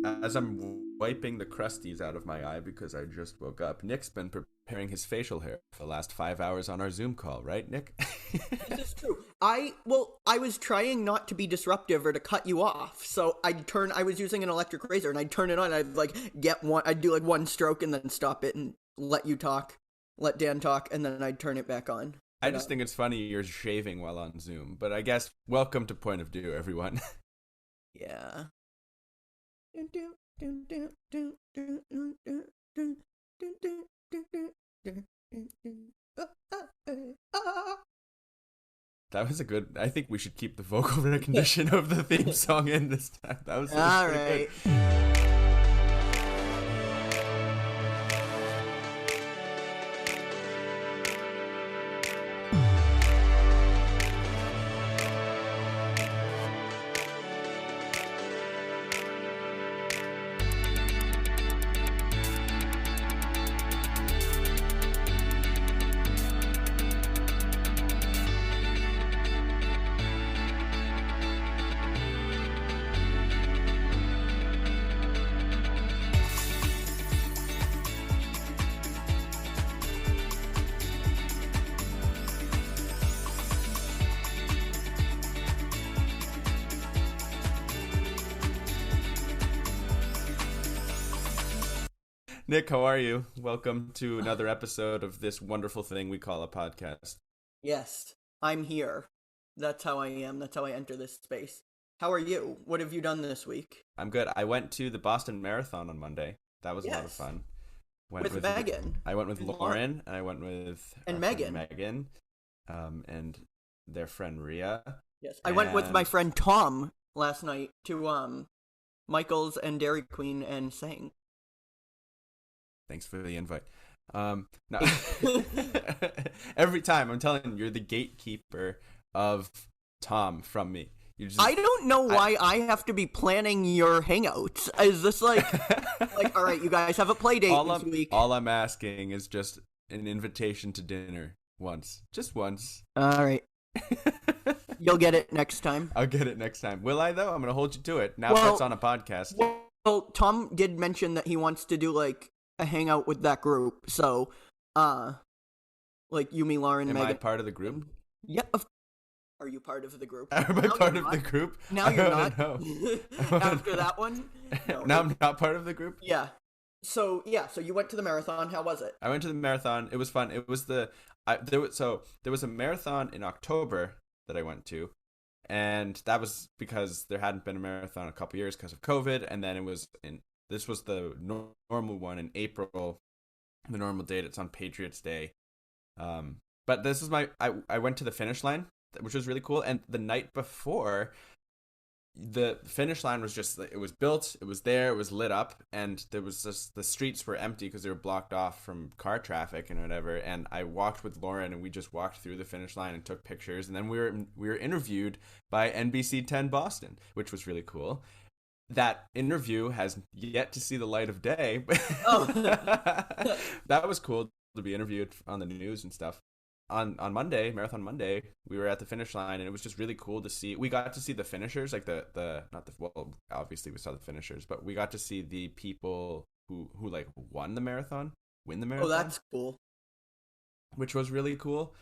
as I'm wiping the crusties out of my eye because I just woke up, Nick's been preparing his facial hair for the last 5 hours on our Zoom call, right, Nick? This is true. I was trying not to be disruptive or to cut you off. So I was using an electric razor and I'd turn it on. I'd do like one stroke and then stop it and let you talk, let Dan talk, and then I'd turn it back on. I just think it's funny you're shaving while on Zoom, but I guess welcome to Point of View, everyone. Yeah. That was a good. I think we should keep the vocal recognition of the theme song in this time. That was all pretty right. good. Nick, how are you? Welcome to another episode of this wonderful thing we call a podcast. Yes, I'm here. That's how I am. That's how I enter this space. How are you? What have you done this week? I'm good. I went to the Boston Marathon on Monday. That was a lot of fun. With Megan. I went with Lauren, and I went with and Megan. And their friend Ria. Yes, I went with my friend Tom last night to Michael's and Dairy Queen and sang. Thanks for the invite. No. Every time I'm telling you, you're the gatekeeper of Tom from me. I don't know why I have to be planning your hangouts. Is this like, all right, you guys have a play date this week? All I'm asking is just an invitation to dinner once. Just once. All right. You'll get it next time. I'll get it next time. Will I, though? I'm going to hold you to it. Now that's on a podcast. Well, Tom did mention that he wants to do, like, a hangout with that group. So, like, you, me, Lauren, Megan. Am I part of the group? Yeah. Are you part of the group? Am I part of the group? Now you're not. No. After that one? No. Now I'm not part of the group? Yeah. So you went to the marathon. How was it? I went to the marathon. It was fun. It was there was a marathon in October that I went to, and that was because there hadn't been a marathon in a couple years because of COVID, and then this was the normal one in April, the normal date. It's on Patriots Day. But this is I went to the finish line, which was really cool. And the night before, the finish line was just, it was built, it was there, it was lit up, and there was just, the streets were empty because they were blocked off from car traffic and whatever. And I walked with Lauren, and we just walked through the finish line and took pictures. And then we were interviewed by NBC 10 Boston, which was really cool. That interview has yet to see the light of day. Oh. That was cool to be interviewed on the news and stuff. On Monday, Marathon Monday, we were at the finish line, and it was just really cool to see. We got to see the finishers, like obviously we saw the finishers, but we got to see the people who like win the marathon. Oh, that's cool. Which was really cool.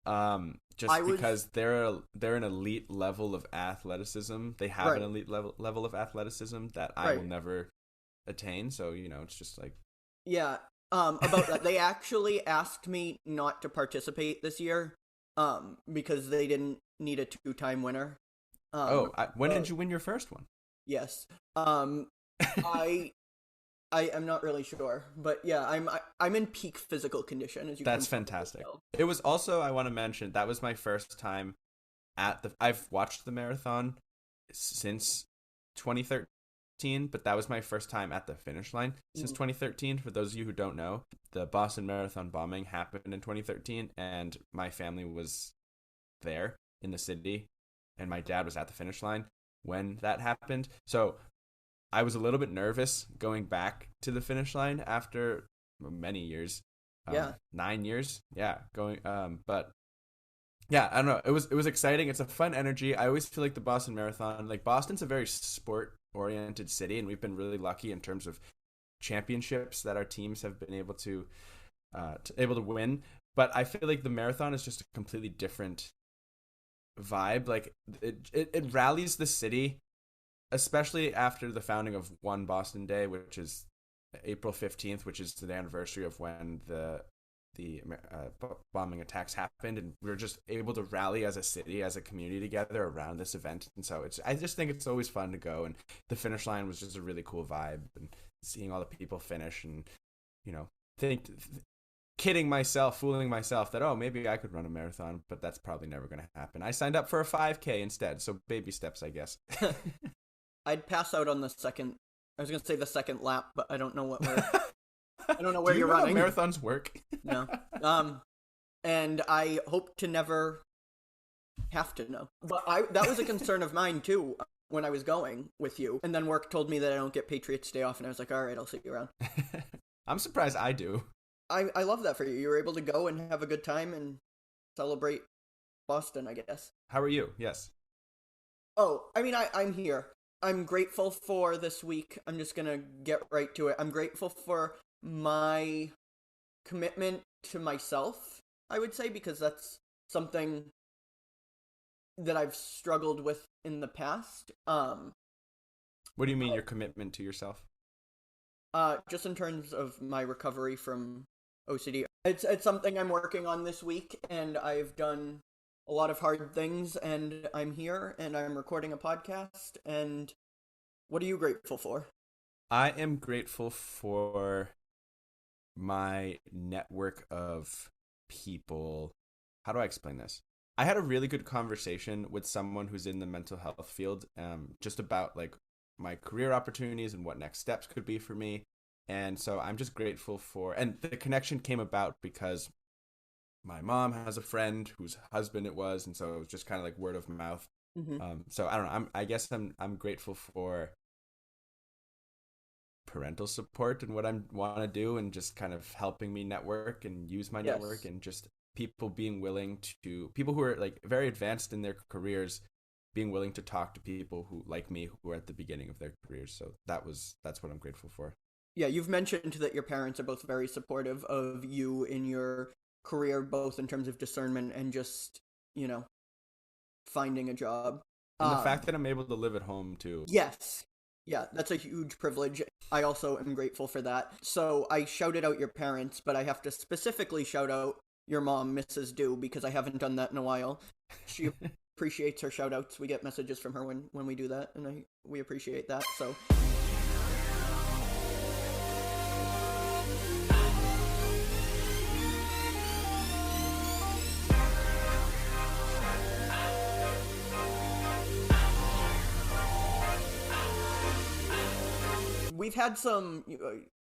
Because they're an elite level of athleticism. They have an elite level of athleticism that I will never attain. So, it's just like, yeah. About that, they actually asked me not to participate this year, because they didn't need a 2-time winner. When did you win your first one? Yes. I am not really sure, but yeah, I'm in peak physical condition, as you. That's fantastic. It was also, I want to mention, that was my first time I've watched the marathon since 2013, but that was my first time at the finish line since 2013. For those of you who don't know, the Boston Marathon bombing happened in 2013, and my family was there in the city, and my dad was at the finish line when that happened. So I was a little bit nervous going back to the finish line after many years. 9 years. Yeah. But yeah, I don't know. It was exciting. It's a fun energy. I always feel like the Boston Marathon, like Boston's a very oriented city, and we've been really lucky in terms of championships that our teams have been able to win. But I feel like the marathon is just a completely different vibe. Like it rallies the city, especially after the founding of One Boston Day, which is April 15th, which is the anniversary of when the bombing attacks happened, and we were just able to rally as a city, as a community together around this event. And so I just think it's always fun to go, and the finish line was just a really cool vibe, and seeing all the people finish, and fooling myself that, oh, maybe I could run a marathon, but that's probably never going to happen. I signed up for a 5K instead, so baby steps, I guess. I'd pass out on the second. I was gonna say the second lap, but I don't know what we're. I don't know where Do you you're know running. How marathons work? No. And I hope to never have to know. But that was a concern of mine too when I was going with you. And then work told me that I don't get Patriots Day off, and I was like, all right, I'll see you around. I'm surprised I do. I love that for you. You were able to go and have a good time and celebrate Boston, I guess. How are you? Yes. Oh, I mean, I'm here. I'm grateful for this week. I'm just gonna get right to it. I'm grateful for my commitment to myself, I would say, because that's something that I've struggled with in the past. What do you mean your commitment to yourself? Just in terms of my recovery from OCD. It's something I'm working on this week, and I've done a lot of hard things, and I'm here, and I'm recording a podcast. And what are you grateful for? I am grateful for my network of people. How do I explain this? I had a really good conversation with someone who's in the mental health field, just about like my career opportunities and what next steps could be for me. And so I'm just grateful for, and the connection came about because my mom has a friend whose husband it was, and so it was just kind of like word of mouth. Mm-hmm. So I don't know. I guess I'm grateful for parental support and what I want to do, and just kind of helping me network and use my network, and just people who are like very advanced in their careers being willing to talk to people who like me who are at the beginning of their careers. So that's what I'm grateful for. Yeah, you've mentioned that your parents are both very supportive of you in your career, both in terms of discernment and just, finding a job. And the fact that I'm able to live at home too. Yes. Yeah, that's a huge privilege. I also am grateful for that. So I shouted out your parents, but I have to specifically shout out your mom, Mrs. Dew, because I haven't done that in a while. She appreciates her shout outs. We get messages from her when we do that, and we appreciate that. So we've had some,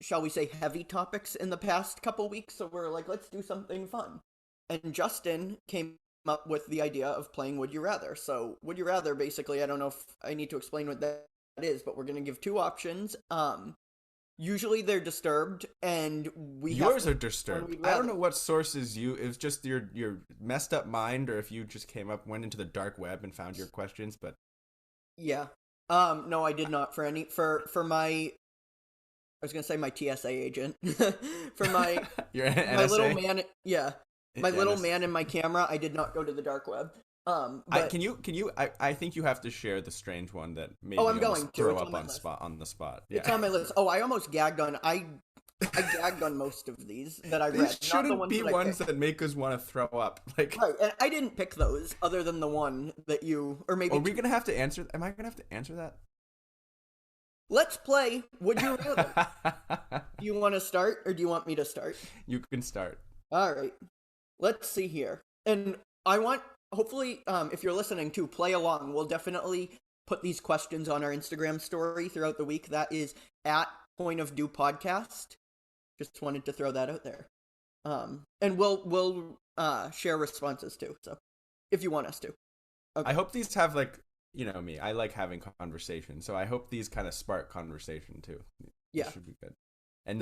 shall we say, heavy topics in the past couple weeks, so we're like, let's do something fun. And Justin came up with the idea of playing Would You Rather. So, Would You Rather, basically, I don't know if I need to explain what that is, but we're going to give two options. Usually they're disturbed, and yours are disturbed. I don't know what sources it's just your messed up mind, or if you just went into the dark web and found your questions, but yeah. No, I did not. For my, I was gonna say my TSA agent. For my my little man, my little man and my camera, I did not go to the dark web. But can you? I think you have to share the strange one that made I'm going to throw up on the spot. Yeah. It's on my list. Oh, I almost gagged on. I gagged on most of these that I read. These shouldn't be ones that make us want to throw up. Like, right, and I didn't pick those, other than the one that you, or maybe. Are we gonna have to answer? Am I gonna have to answer that? Let's play Would You Rather. Do you want to start, or do you want me to start? You can start. All right. Let's see here, and I want, hopefully, if you're listening to, play along. We'll definitely put these questions on our Instagram story throughout the week. That is at Point of Dew Podcast. Just wanted to throw that out there. And we'll share responses too. So if you want us to. Okay. I hope these have me. I like having conversation, so I hope these kind of spark conversation too. Yeah, this should be good. And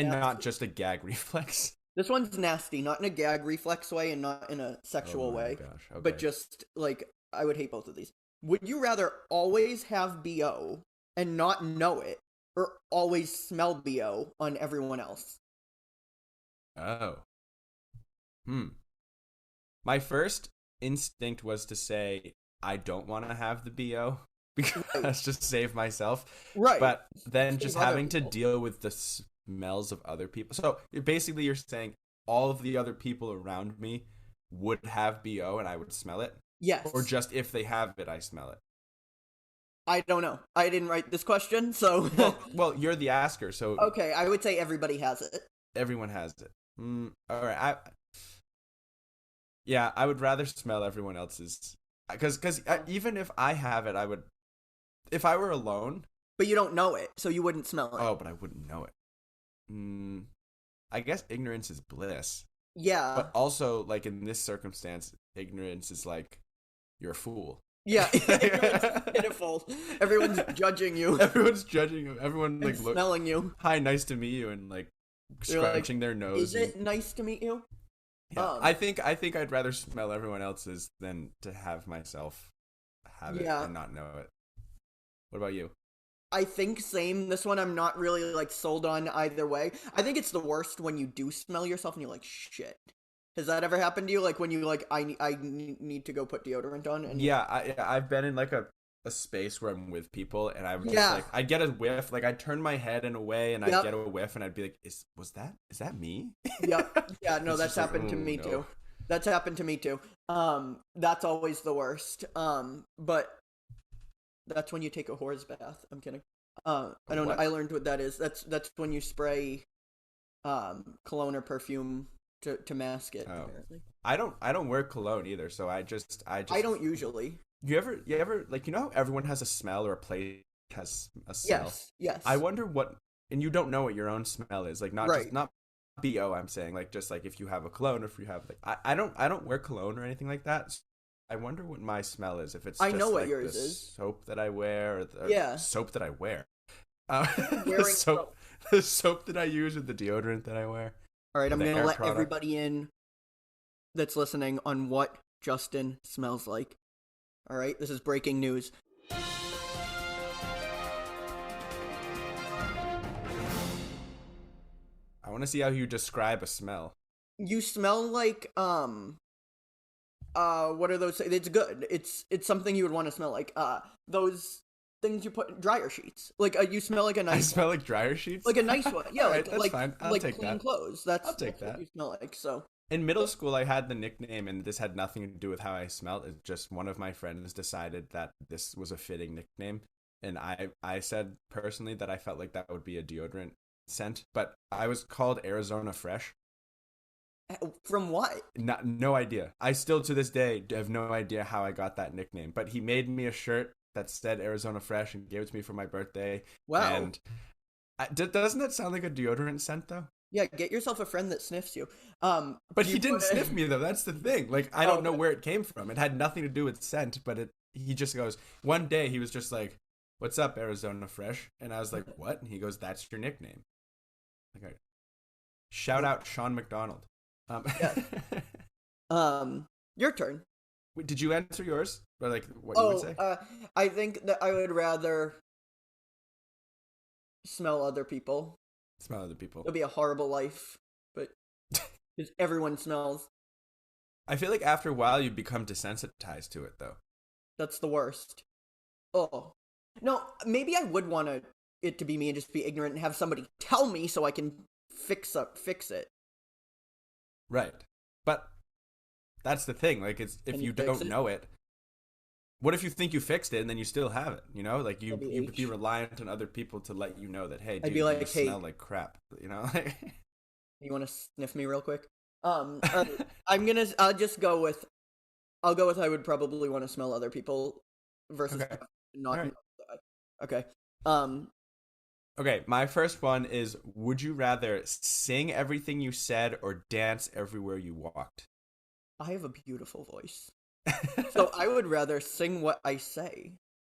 not just a gag reflex. This one's nasty, not in a gag reflex way and not in a sexual way. Gosh. Okay. But just like, I would hate both of these. Would you rather always have BO and not know it, or always smell BO on everyone else? Oh. Hmm. My first instinct was to say I don't want to have the BO because just save myself. Right. But then Save just other having to people. deal with the smells of other people. So basically you're saying all of the other people around me would have BO and I would smell it? Or Yes. just if they have it, I smell it? I don't know. I didn't write this question, so Well, you're the asker, so okay, I would say everybody has it. everyone has it. All right. Yeah, I would rather smell everyone else's because even if I have it, I would if I were alone. But you don't know it, so you wouldn't smell it. Oh, but I wouldn't know it. I guess ignorance is bliss, Yeah. but also like in this circumstance, ignorance is like you're a fool. Yeah, everyone's pitiful. Everyone's judging you Everyone's judging you. Everyone and like look. smelling you. Hi, nice to meet you, and like They're like, scrunching their nose. is it nice to meet you? Yeah, I think I'd rather smell everyone else's than to have myself have it and not know it. What about you? I think same. This one I'm not really like sold on either way. I think it's the worst when you do smell yourself and you're like, shit. Has that ever happened to you? Like when you like, I need to go put deodorant on. And Yeah, I've been in like a space where I'm with people and I'm just Yeah. like I'd get a whiff, like I'd turn my head in a way and I'd Yep. get a whiff and I'd be like, is that me? Yep. Yeah, no, It's that's just like, happened to oh, me no. too. That's happened to me too. That's always the worst. But that's when you take a whore's bath. I'm kidding. I don't know. What? I learned what that is. That's when you spray cologne or perfume to mask it, Oh. apparently. I don't wear cologne either, so I just I don't usually. You ever like how everyone has a smell or a place has a smell? Yes. I wonder what, and you don't know what your own smell is, like not Right. just not BO. I'm saying like just like if you have a cologne or if you have like I don't wear cologne or anything like that. So I wonder what my smell is. If it's I just know what like yours the is. soap that I wear or the Yeah. soap that I wear. Wearing The soap that I use or the deodorant that I wear. All right, I'm The going to hair let product. everybody in that's listening on what Justin smells like. All right, this is breaking news. I want to see how you describe a smell. You smell like what are those? It's good. It's something you would want to smell like. Those things you put in dryer sheets. Like you smell like a I nice smell like dryer sheets. like a nice one. Yeah, Alright, like that's like fine. I'll like take clean that. clothes. I'll take that's what that. you smell like. So In middle school, I had the nickname, and this had nothing to do with how I smelled. It's just one of my friends decided that this was a fitting nickname, and I said personally that I felt like that would be a deodorant scent, but I was called Arizona Fresh. from what? No idea. I still to this day have no idea how I got that nickname, but he made me a shirt that said Arizona Fresh and gave it to me for my birthday. Wow. And doesn't that sound like a deodorant scent though? Yeah, get yourself a friend that sniffs you. But he you didn't put- sniff me though. That's the thing. Like I Oh, don't know okay. where it came from. It had nothing to do with scent, but he just goes one day he was just like, "What's up, Arizona Fresh?" And I was like, "What?" And he goes, "That's your nickname." Okay. Shout out Sean McDonald. Yeah. Your turn. Wait, did you answer yours? Or like what you would say? I think that I would rather smell other people. Smell other people. It'll be a horrible life, but because everyone smells. I feel like after a while you become desensitized to it though. That's the worst. Oh no, maybe I would want it to be me and just be ignorant and have somebody tell me so I can fix it. Right. But that's the thing. Like it's if Can you you fix don't it? know it. What if you think you fixed it and then you still have it? You know, like you That'd be would be H. reliant on other people to let you know that hey, I'd dude, be like, you "Hey." smell like crap. You know, You want to sniff me real quick? I'll just go with. I'll go with. I would probably want to smell other people versus Okay. not. Alright. Okay. Okay, my first one is: would you rather sing everything you said or dance everywhere you walked? I have a beautiful voice, so I would rather sing what I say.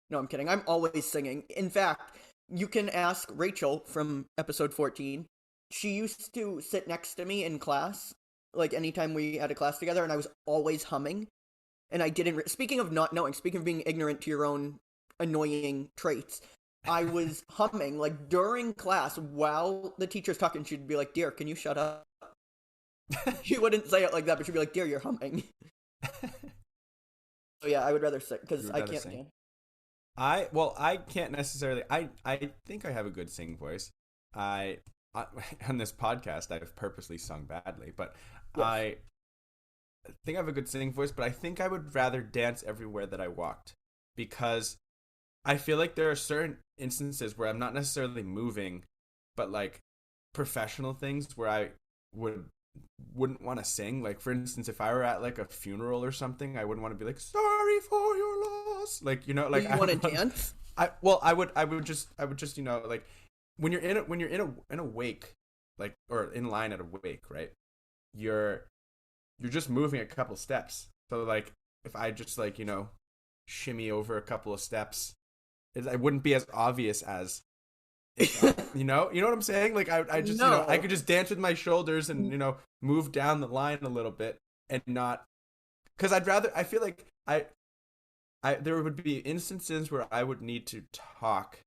No, I'm kidding. I'm always singing. In fact, you can ask Rachel from episode 14. She used to sit next to me in class, like anytime we had a class together, and I was always humming. And I didn't. Speaking of not knowing, speaking of being ignorant to your own annoying traits, I was humming like during class while the teacher's talking. She'd be like, "Dear, can you shut up?" She wouldn't say it like that, but she'd be like, "Dear, you're humming." So yeah, I would rather sing You because would I rather can't sing. stand. I can't necessarily. I think I have a good singing voice. I on this podcast I've purposely sung badly, but Yes. I think I have a good singing voice. But I think I would rather dance everywhere that I walked because I feel like there are certain instances where I'm not necessarily moving, but like professional things where I would wouldn't want to sing. Like for instance, if I were at like a funeral or something, I wouldn't want to be like sorry for your loss. Like Do like you I want to would want. dance? I would just when you're in a wake, like or in line at a wake, right? You're you're just moving a couple steps. So like if I just like shimmy over a couple of steps, it wouldn't be as obvious as if you know what I'm saying? Like I just I No. could just dance with my shoulders and move down the line a little bit and not because I feel like I there would be instances where I would need to talk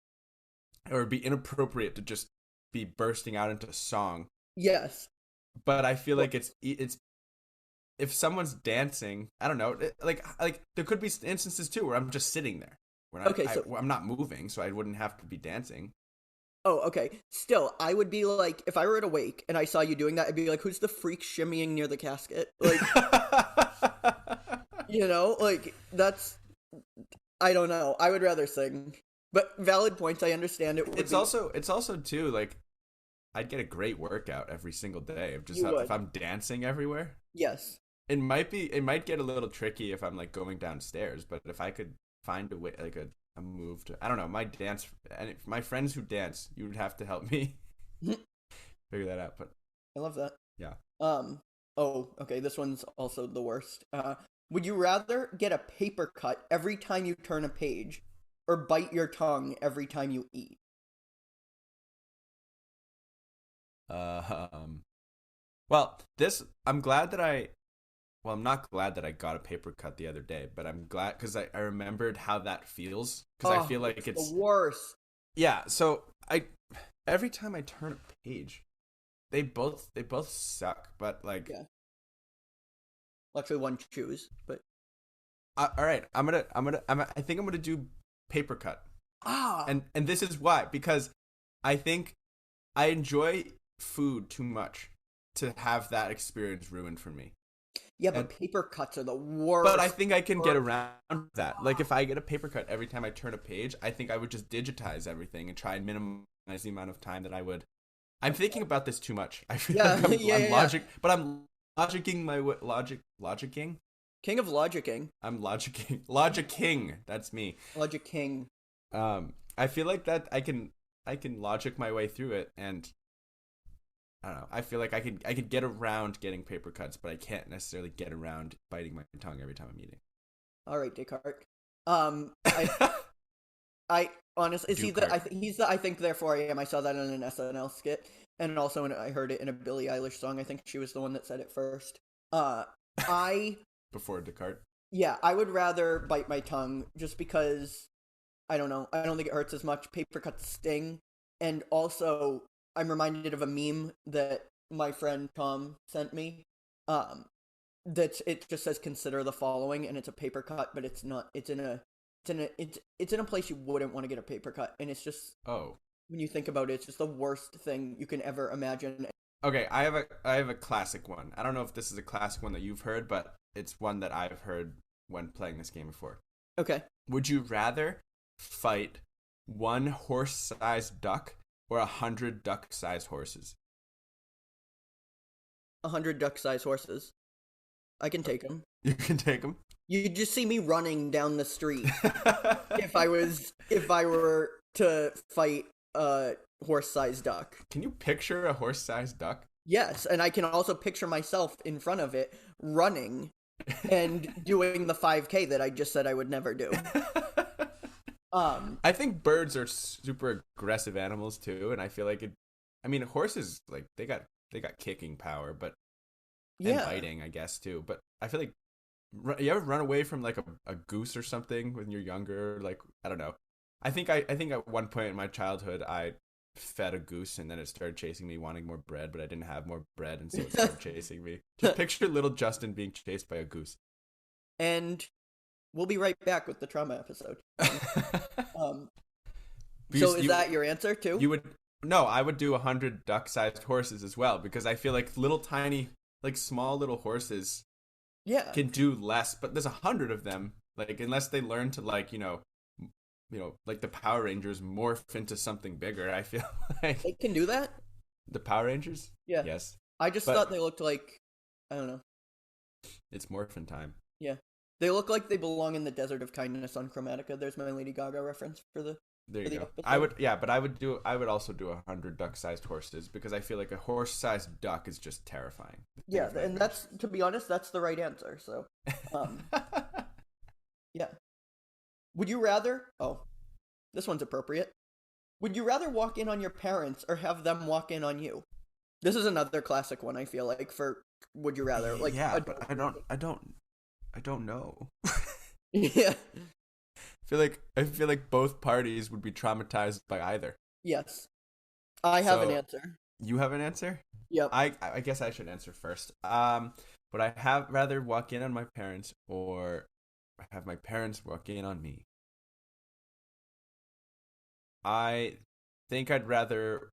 or it'd be inappropriate to just be bursting out into song. Yes. But I feel Well, like it's if someone's dancing, I don't know, like there could be instances too where I'm just sitting there. When okay, so I'm not moving, so I wouldn't have to be dancing. oh, okay. Still, I would be like, if I were at a wake and I saw you doing that, I'd be like, who's the freak shimmying near the casket? Like, like that's, I don't know. I would rather sing. But valid points, I understand it would be, It's also too like I'd get a great workout every single day of just you if would. I'm dancing everywhere. Yes. It might get a little tricky if I'm like going downstairs, but if I could find a way like a move to I don't know, my dance and my friends who dance, you would have to help me I figure that out, but love that. yeah. Um, oh, okay, this one's also the worst. Would you rather get a paper cut every time you turn a page or bite your tongue every time you eat? Um well, this I'm glad that I well, I'm not glad that I got a paper cut the other day, but I'm glad because I remembered how that feels because I Oh, feel like it's the it's worst. yeah. So I every time I turn a page, they both suck. But like, Yeah. Well, actually, one choose, but all right, I think I'm gonna do paper cut, ah, and this is why because I think I enjoy food too much to have that experience ruined for me. yeah, And but paper cuts are the but I worst. think I can get around that. Like if I get a paper cut every time I turn a page, I think I would just digitize everything and try and minimize the amount of time that I would. I'm thinking about this too much. I feel Yeah, like I'm, yeah, I'm yeah, yeah. logic, but I'm logicking my logicking. King of Logicking, I'm logicking. That's me. Logic King. I feel like that I can logic my way through it, and I don't know. I feel like I could get around getting paper cuts, but I can't necessarily get around biting my tongue every time I'm eating. All right, Descartes. I honestly, is he the? Dukart. He's the. I think therefore I am. I saw that in an SNL skit, and also I heard it in a Billie Eilish song. I think she was the one that said it first. Uh, I Before Descartes. yeah, I would rather bite my tongue just because I don't know. I don't think it hurts as much. Paper cuts sting, and also I'm reminded of a meme that my friend Tom sent me. Um, that it just says consider the following, and it's a paper cut, but it's not. It's in a place you wouldn't want to get a paper cut, and it's just Oh, when you think about it, it's just the worst thing you can ever imagine. okay. I have a classic one. I don't know if this is a classic one that you've heard, but it's one that I've heard when playing this game before. Okay, Would you rather fight one horse-sized duck or 100 duck-sized horses? 100 duck-sized horses. I can take them. You can take them. You'd just see me running down the street if I were to fight a horse-sized duck. Can you picture a horse-sized duck? Yes, and I can also picture myself in front of it running and doing the 5K that I just said I would never do. I think birds are super aggressive animals too, and I feel like it. I mean, horses like they got kicking power, but and Yeah. biting, I guess too. But I feel like you ever run away from like a goose or something when you're younger? Like I don't know. I think at one point in my childhood I fed a goose and then it started chasing me wanting more bread, but I didn't have more bread and so it started chasing me. Just picture little Justin being chased by a goose. And we'll be right back with the trauma episode. Um, Because so is that your answer too? you would no, I would do 100 duck-sized horses as well because I feel like little tiny like small little horses Yeah. can do less, but there's 100 of them. Like unless they learn to like like the Power Rangers morph into something bigger. I feel like They can do that? the Power Rangers. Yeah. Yes, I just but thought they looked like, I don't know. it's morphin time. Yeah. They look like they belong in the desert of kindness on Chromatica. There's my Lady Gaga reference for the There for you the go. episode. I would, yeah, but I would also do 100 duck-sized horses because I feel like a horse-sized duck is just terrifying. Yeah, and that's, to be honest, that's the right answer. So, um, yeah. Would you rather? Oh, this one's appropriate. Would you rather walk in on your parents or have them walk in on you? This is another classic one. I feel like for would you rather? Like yeah, adult- but I don't know. Yeah. I feel like both parties would be traumatized by either. Yes. I have an So- answer. You have an answer? Yep. I guess I should answer first. Would I have rather walk in on my parents or have my parents walk in on me? I think I'd rather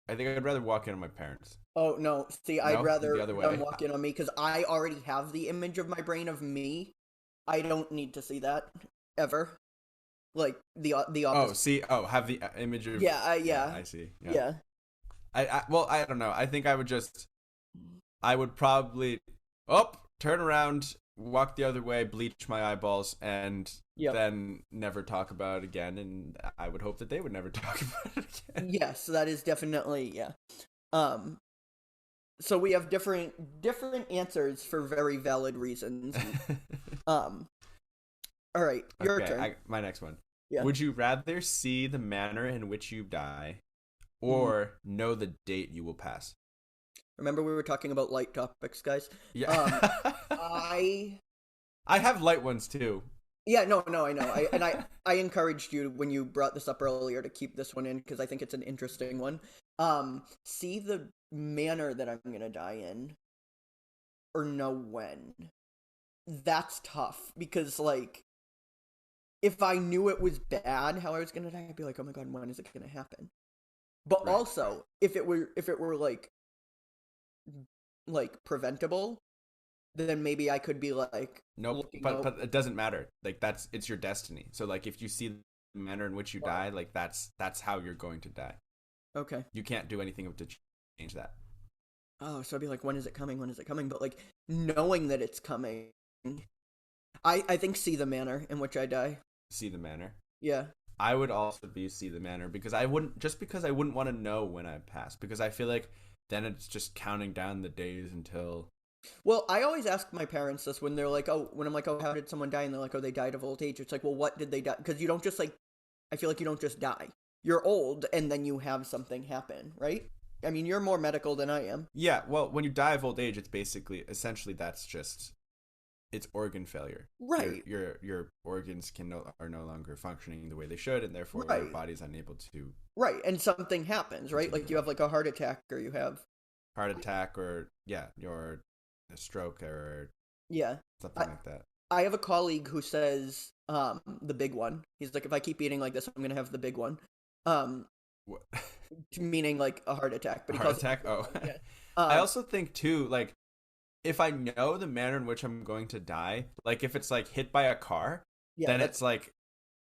walk in on my parents. Oh no! See, No? I'd rather The other them way. walk in on me because I already have the image of my brain of me. I don't need to see that ever. Like the Oh, opposite. have the image of Yeah, yeah. I see. Yeah. Well, I don't know. I think I would probably turn around, walk the other way, bleach my eyeballs, and Yep. then never talk about it again. And I would hope that they would never talk about it again. Yes, that is definitely yeah. So we have different answers for very valid reasons. All right, your turn. My next one. Yeah. Would you rather see the manner in which you die, or know the date you will pass? Remember we were talking about light topics, guys. Yeah. I I have light ones too. Yeah, no, I know. I encouraged you when you brought this up earlier to keep this one in because I think it's an interesting one. See the manner that I'm gonna die in, or know when. That's tough because like, if I knew it was bad how I was gonna die, I'd be like, oh my god, when is it gonna happen? But Right. also, if it were like preventable, then maybe I could be like, Nope, looking but out- it doesn't matter. Like it's your destiny. So like if you see the manner in which you die, like that's how you're going to die. okay. You can't do anything to change that. Oh, so I'd be like, when is it coming? When is it coming? But like knowing that it's coming, I think see the manner in which I die. See the manner. Yeah. I would also see the manner because I wouldn't want to know when I pass because I feel like then it's just counting down the days until. Well, I always ask my parents this when they're like, when I'm like, oh, how did someone die? And they're like, oh, they died of old age. It's like, well, what did they die? Because you don't just like, I feel like you don't just die. You're old and then you have something happen, right? I mean, you're more medical than I am. Yeah, well, when you die of old age, it's essentially that's just it's organ failure. Right. Your organs are no longer functioning the way they should, and therefore your Right. body's unable to Right. And something happens, right? Like you have like a heart attack or you have, heart attack or your a stroke or yeah. something like that. I have a colleague who says, the big one. He's like, if I keep eating like this, I'm going to have the big one. What? Meaning like a heart attack. But he Heart calls attack? Oh. Yeah. I also think too, like, if I know the manner in which I'm going to die, like if it's like hit by a car, yeah, then that's- it's like,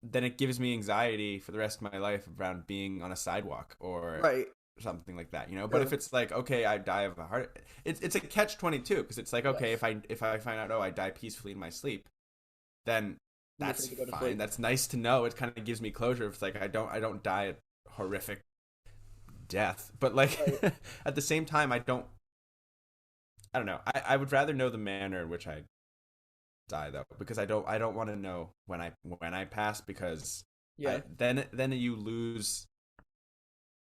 then it gives me anxiety for the rest of my life around being on a sidewalk or right. something like that, you know. But Sure. if it's like, okay, I die of a heart, it's a catch-22 because it's like, okay, Yes. if I find out, oh, I die peacefully in my sleep, then You that's get to go to fine. sleep. That's nice to know. It kind of gives me closure. It's like I don't die a horrific death, but like Right. at the same time, I don't know. I would rather know the manner in which I die though, because I don't want to know when I pass because Yeah. then you lose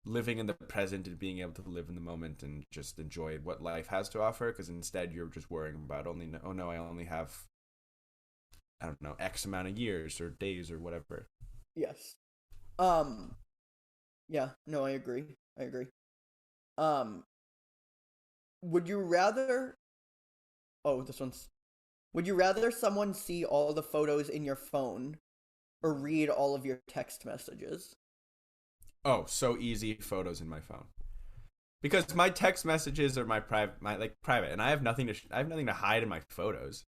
living in the present and being able to live in the moment and just enjoy what life has to offer, because instead you're just worrying about I only have, I don't know, X amount of years or days or whatever. Yes. Um, yeah, no, I agree. I agree. Um, would you rather? Oh, this one's. Would you rather someone see all the photos in your phone or read all of your text messages? Oh, so easy. Photos in my phone. Because my text messages are private, and I have nothing to I have nothing to hide in my photos.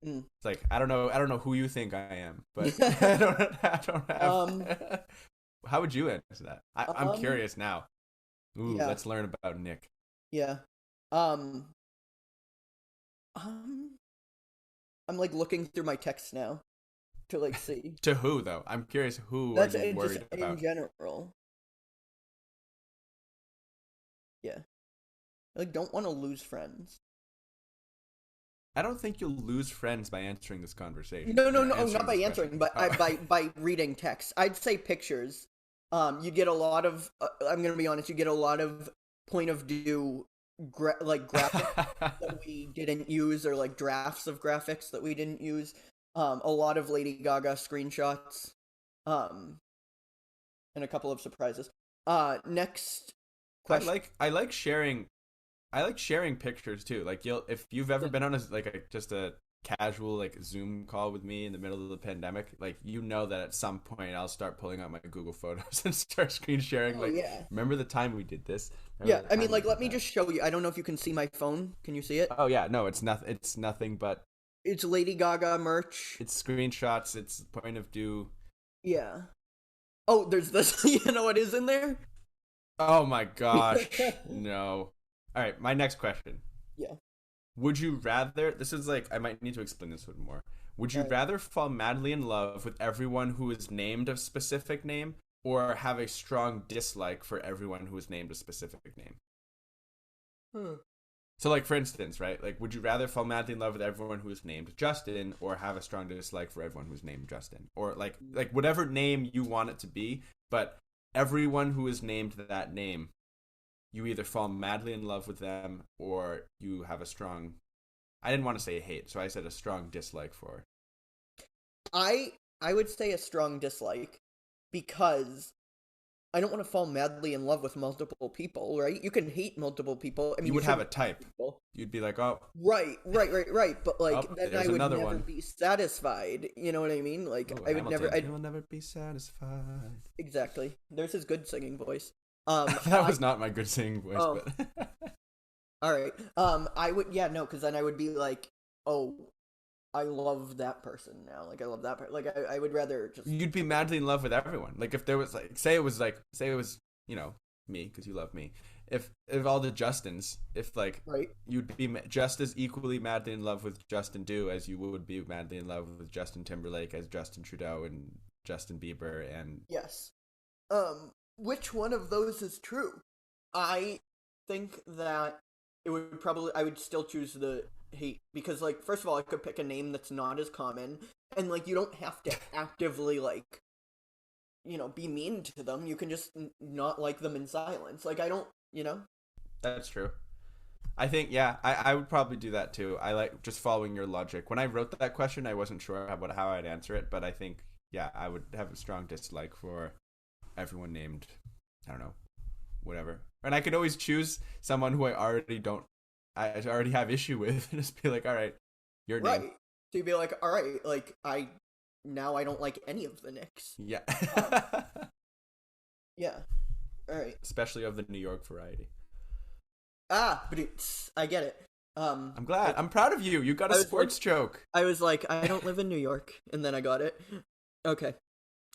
Mm. It's like I don't know who you think I am, but I don't Um, have. How would you answer that? I'm um, curious now. Ooh, yeah, let's learn about Nick. yeah. Um, um, I'm like looking through my texts now to like see. To who though? I'm curious. Who are That's you just worried in about? general. Yeah, I like don't want to lose friends. I don't think you'll lose friends by answering this conversation No, no, or no, not answering by this answering, question. but Oh. by reading text. I'd say pictures. You get a lot of. I'm gonna be honest. You get a lot of point of view, like graphics that we didn't use, or like drafts of graphics that we didn't use. A lot of Lady Gaga screenshots. Um, and a couple of surprises. Next question. I like sharing pictures too. Like you'll if you've ever Yeah. been on just a casual like Zoom call with me in the middle of the pandemic, like you know that at some point I'll start pulling out my Google Photos and start screen sharing. Oh Like, yeah. remember the time we did this? Yeah. Remember the I mean, time we like, did let me that? just show you. I don't know if you can see my phone. Can you see it? Oh yeah, no, it's nothing. It's nothing but It's Lady Gaga merch. it's screenshots. It's point of view. Yeah. Oh, there's this. You know what is in there? Oh my gosh, no. All right, my next question. Yeah. Would you rather? This is like I might need to explain this a bit more. Would you All right. rather fall madly in love with everyone who is named a specific name, or have a strong dislike for everyone who is named a specific name? Hmm. So, like for instance, right? Like, would you rather fall madly in love with everyone who is named Justin, or have a strong dislike for everyone who's named Justin, or like whatever name you want it to be, but everyone who is named that name, you either fall madly in love with them, or you have a strong I didn't want to say hate, so I said a strong dislike for. I would say a strong dislike because I don't want to fall madly in love with multiple people, right? You can hate multiple people. I mean, You you would have a shouldn't hate type. people. You'd be like, oh, Right. But like, oh, then I there's would another never one. be satisfied. You know what I mean? Like, Oh, I would never. Hamilton. I You'll never be satisfied. exactly. There's his good singing voice. That was not my good singing voice, Oh, but all right. I would. Yeah, no, because then I would be like, oh, I love that person now. Like, I love that person. Like, I would rather just. you'd be madly in love with everyone. Like if there was say it was me because you love me. If all the Justins, if like Right. you'd be just as equally madly in love with Justin Du as you would be madly in love with Justin Timberlake as Justin Trudeau and Justin Bieber and Yes. Which one of those is true? I think that it would probably I would still choose the hate because like first of all I could pick a name that's not as common and like you don't have to actively like be mean to them. You can just not like them in silence. Like I don't, that's true. I think yeah, I would probably do that too. I like just following your logic. When I wrote that question, I wasn't sure how I'd answer it, but I think yeah, I would have a strong dislike for everyone named I don't know, whatever. And I could always choose someone who I already have issue with and just be like, all right, your right. name. So you'd be like, all right, like I don't like any of the Knicks. Yeah. Um, yeah. All right. Especially of the New York variety. But it's I get it. I'm glad. I'm proud of you. You got a I was sports joke. I was like, I don't live in New York, and then I got it. Okay.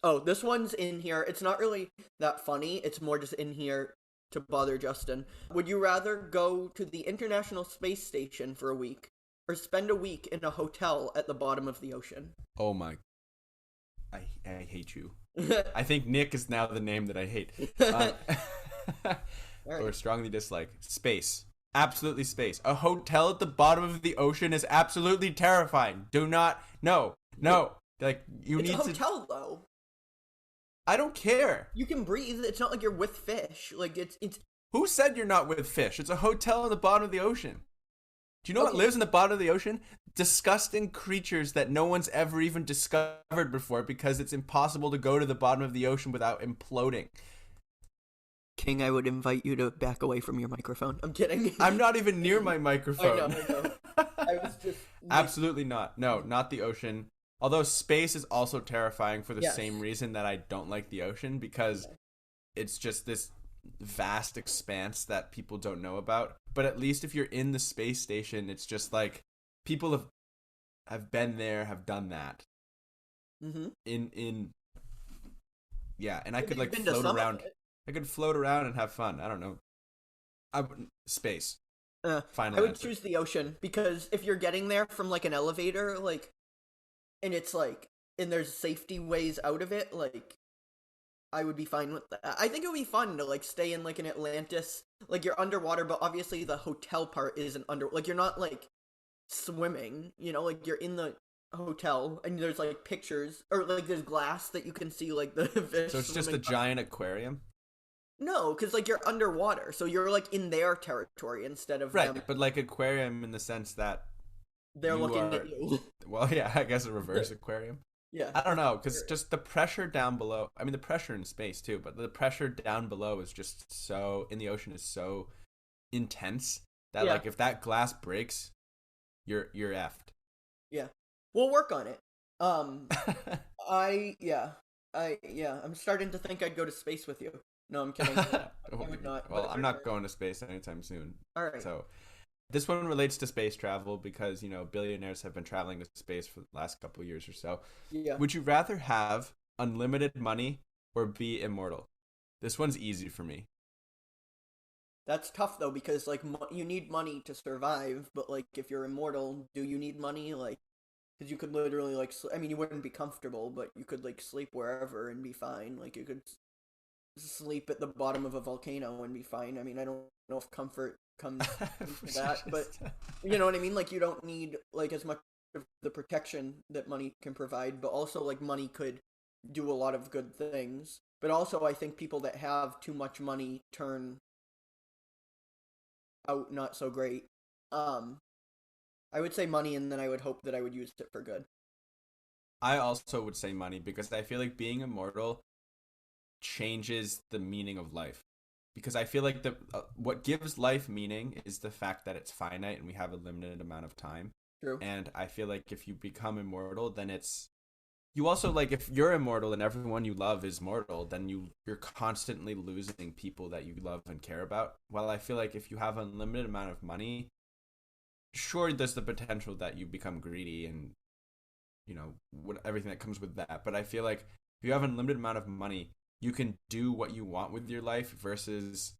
Oh, this one's in here. It's not really that funny. It's more just in here to bother Justin. Would you rather go to the International Space Station for a week or spend a week in a hotel at the bottom of the ocean? Oh my. I hate you. All I think Nick is now the name that I hate. Or right. strongly dislike. Space. Absolutely space. A hotel at the bottom of the ocean is absolutely terrifying. Do not. No. No. Like, you It's a need to. hotel though. I don't care. You can breathe. It's not like you're with fish. Like it's Who said you're not with fish? It's a hotel at the bottom of the ocean. Do you know what Okay. lives in the bottom of the ocean? Disgusting creatures that no one's ever even discovered before because it's impossible to go to the bottom of the ocean without imploding. King, I would invite you to back away from your microphone. I'm kidding. I'm not even near my I microphone. know. I was just Absolutely not. No, not the ocean. Although space is also terrifying for the Yes. same reason that I don't like the ocean, because it's just this vast expanse that people don't know about. But at least if you're in the space station, it's just like people have been there, have done that. Mm-hmm. In yeah, and I could You've like been to float some of around. it. I could float around and have fun. I don't know. Space. Final I would answer. choose the ocean because if you're getting there from like an elevator, like, and it's like, and there's safety ways out of it, like, I would be fine with that. I think it would be fun to like stay in like an Atlantis, like you're underwater, but obviously the hotel part isn't like you're not like swimming, you know, like you're in the hotel and there's like pictures or like there's glass that you can see like the fish. So it's just a swimming by. giant aquarium. No, because like you're underwater, so you're like in their territory instead of Right, them. but like aquarium in the sense that They're you looking are- at you. well, yeah, I guess a reverse aquarium. Yeah. I don't know, because just the pressure down below. I mean, the pressure in space too, but the pressure down below is just so in the ocean is so intense that Yeah. like if that glass breaks, you're effed. Yeah. We'll work on it. I'm starting to think I'd go to space with you. No, I'm kidding. I would not. Well, but I'm not going to space anytime soon. All right. So this one relates to space travel because, billionaires have been traveling to space for the last couple of years or so. Yeah. Would you rather have unlimited money or be immortal? This one's easy for me. That's tough though because like you need money to survive, but like if you're immortal, do you need money? Like, because you could literally like, I mean, you wouldn't be comfortable, but you could like sleep wherever and be fine. Like you could sleep at the bottom of a volcano and be fine. I mean, I don't know if comfort comes into that, but you know what I mean? Like you don't need like as much of the protection that money can provide, but also like money could do a lot of good things. But also I think people that have too much money turn out not so great. I would say money and then I would hope that I would use it for good. I also would say money because I feel like being immortal changes the meaning of life. Because I feel like what gives life meaning is the fact that it's finite and we have a limited amount of time. True. And I feel like if you become immortal, then you also like if you're immortal and everyone you love is mortal, then you're constantly losing people that you love and care about. While I feel like if you have an unlimited amount of money, sure there's the potential that you become greedy and everything that comes with that. But I feel like if you have an unlimited amount of money, you can do what you want with your life versus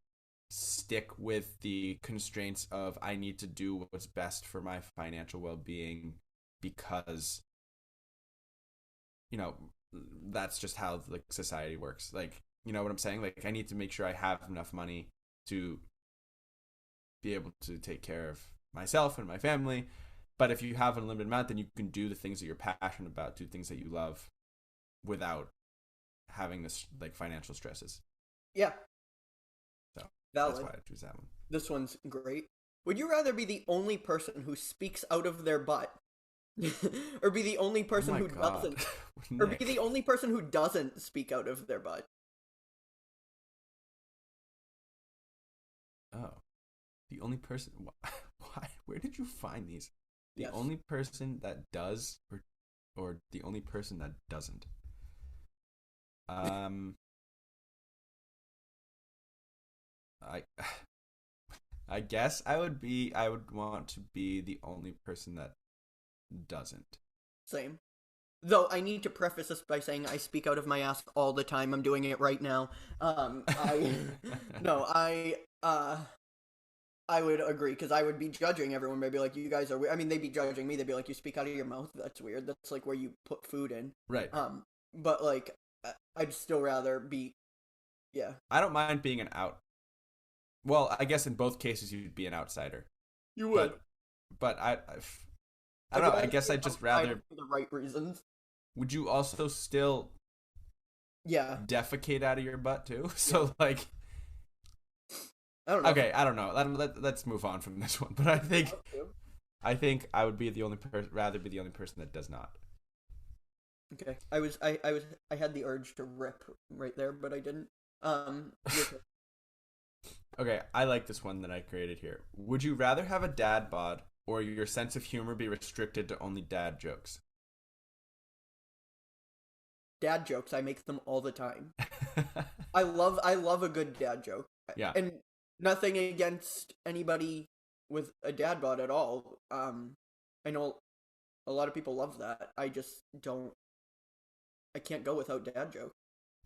stick with the constraints of I need to do what's best for my financial well-being because that's just how like society works. Like, you know what I'm saying? Like I need to make sure I have enough money to be able to take care of myself and my family. But if you have an unlimited amount, then you can do the things that you're passionate about, do things that you love without having this like financial stresses. Yeah. So valid. that's why I choose that one. This one's great. Would you rather be the only person who speaks out of their butt? Or be the only person who doesn't? Or be the only person who doesn't speak out of their butt? Oh. The only person why where did you find these? The Yes. only person that does or the only person that doesn't. I guess I would want to be the only person that doesn't. Same. Though I need to preface this by saying I speak out of my ass all the time. I'm doing it right now. I would agree because I would be judging everyone. They'd be like, "You guys are weird." I mean, they'd be judging me. They'd be like, "You speak out of your mouth. That's weird. That's like where you put food in." Right. But like, I'd still rather be. Yeah. I don't mind being an out. Well, I guess in both cases you'd be an outsider. You would. But I don't know. I guess I'd just rather. For the right reasons. Would you also still Yeah. defecate out of your butt too? So like. I don't know. Okay, I don't know. Let's move on from this one. But I think I think I would be the only rather be the only person that does not. Okay. I had the urge to rip right there, but I didn't. Your turn. Okay, I like this one that I created here. Would you rather have a dad bod or your sense of humor be restricted to only dad jokes? Dad jokes, I make them all the time. I love a good dad joke. Yeah. And nothing against anybody with a dad bod at all. I know a lot of people love that. I just don't. I can't go without dad jokes.